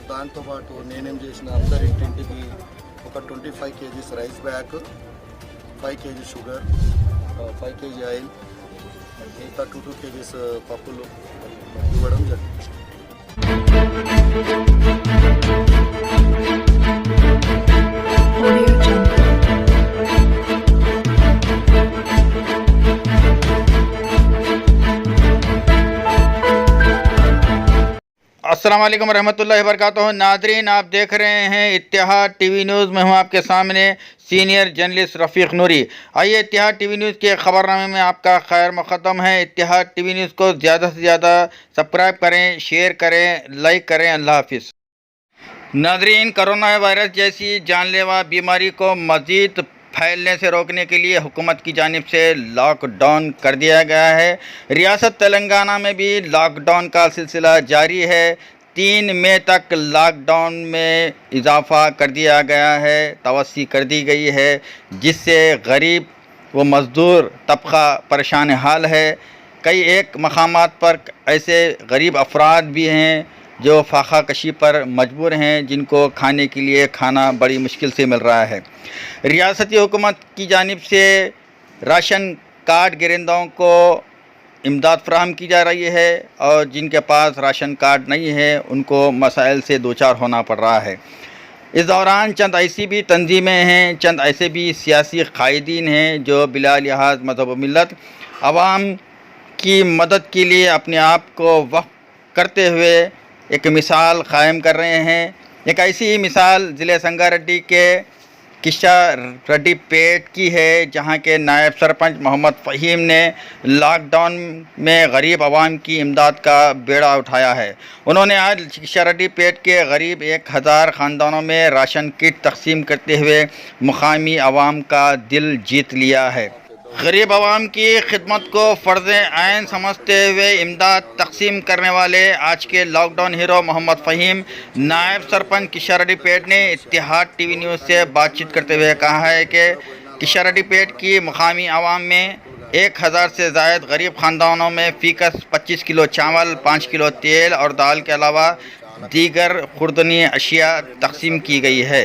దాంతో పాటు నేనేం చేసిన అందరి ఇంటింటికి ఒక 25 kgs rice bag, 5 kg sugar, 5 kg oil, ఇంకా 2 kgs పప్పులు ఇవ్వడం జరిగింది. अस्सलाम वालेकुम रहमतुल्लाहि व बरकातुहू। नाज़रीन, आप देख रहे हैं इत्तेहाद टीवी न्यूज़ में हूँ आपके सामने सीनियर जर्नलिस्ट रफ़ीक नूरी। आइए इत्तेहाद टीवी न्यूज़ के ख़बरनामे में आपका खैर मुक़द्दम है। इत्तेहाद टीवी न्यूज़ को ज़्यादा से ज़्यादा सब्सक्राइब करें, शेयर करें, लाइक करें। अल्लाह हाफिज़। नाज़रीन, कोरोना वायरस जैसी जानलेवा बीमारी को मज़ीद फैलने से रोकने के लिए हुकूमत की जानिब से लॉकडाउन कर दिया गया है। रियासत तेलंगाना में भी लॉकडाउन का सिलसिला जारी है। 3 मई तक लॉकडाउन में इजाफ़ा कर दिया गया है, तवस्सी कर दी गई है, जिससे गरीब व मज़दूर तबका परेशान हाल है। कई एक मकामात पर ऐसे गरीब अफराद भी हैं जो फाखा कशी पर मजबूर हैं, जिनको खाने के लिए खाना बड़ी मुश्किल से मिल रहा है। रियासती हुकूमत की जानिब से राशन कार्ड गिरंदाओं को इमदाद फराहम की जा रही है और जिनके पास राशन कार्ड नहीं है उनको मसाइल से दो चार होना पड़ रहा है। इस दौरान चंद ऐसी भी तंजीमें हैं, चंद ऐसे भी सियासी कायदीन हैं जो बिला लिहाज मज़हब व मिल्लत आवाम की मदद के लिए अपने आप को वक्फ करते हुए एक मिसाल कायम कर रहे हैं। एक ऐसी ही मिसाल ज़िले संगारेड्डी के किशारेड्डी पेट की है, जहां के नायब सरपंच मोहम्मद फ़हीम ने लॉकडाउन में गरीब आवाम की इमदाद का बेड़ा उठाया है। उन्होंने आज किशारेड्डी पेट के गरीब 1000 ख़ानदानों में राशन किट तकसीम करते हुए मुकामी आवाम का दिल जीत लिया है। गरीब आवाम की खिदमत को फ़र्ज़ ऐन समझते हुए इमदाद तकसीम करने वाले आज के लॉकडाउन हीरो मोहम्मद फ़हीम नायब सरपंच किशारेड्डी पेट ने इत्तेहाद टीवी न्यूज़ से बातचीत करते हुए कहा है कि किशारेड्डी पेट की मुकामी आवाम में 1000 से ज़ायद गरीब ख़ानदानों में फ़ीकस 25 किलो चावल, 5 किलो तेल और दाल के अलावा दीगर खुर्दनी अशिया तकसीम की गई है।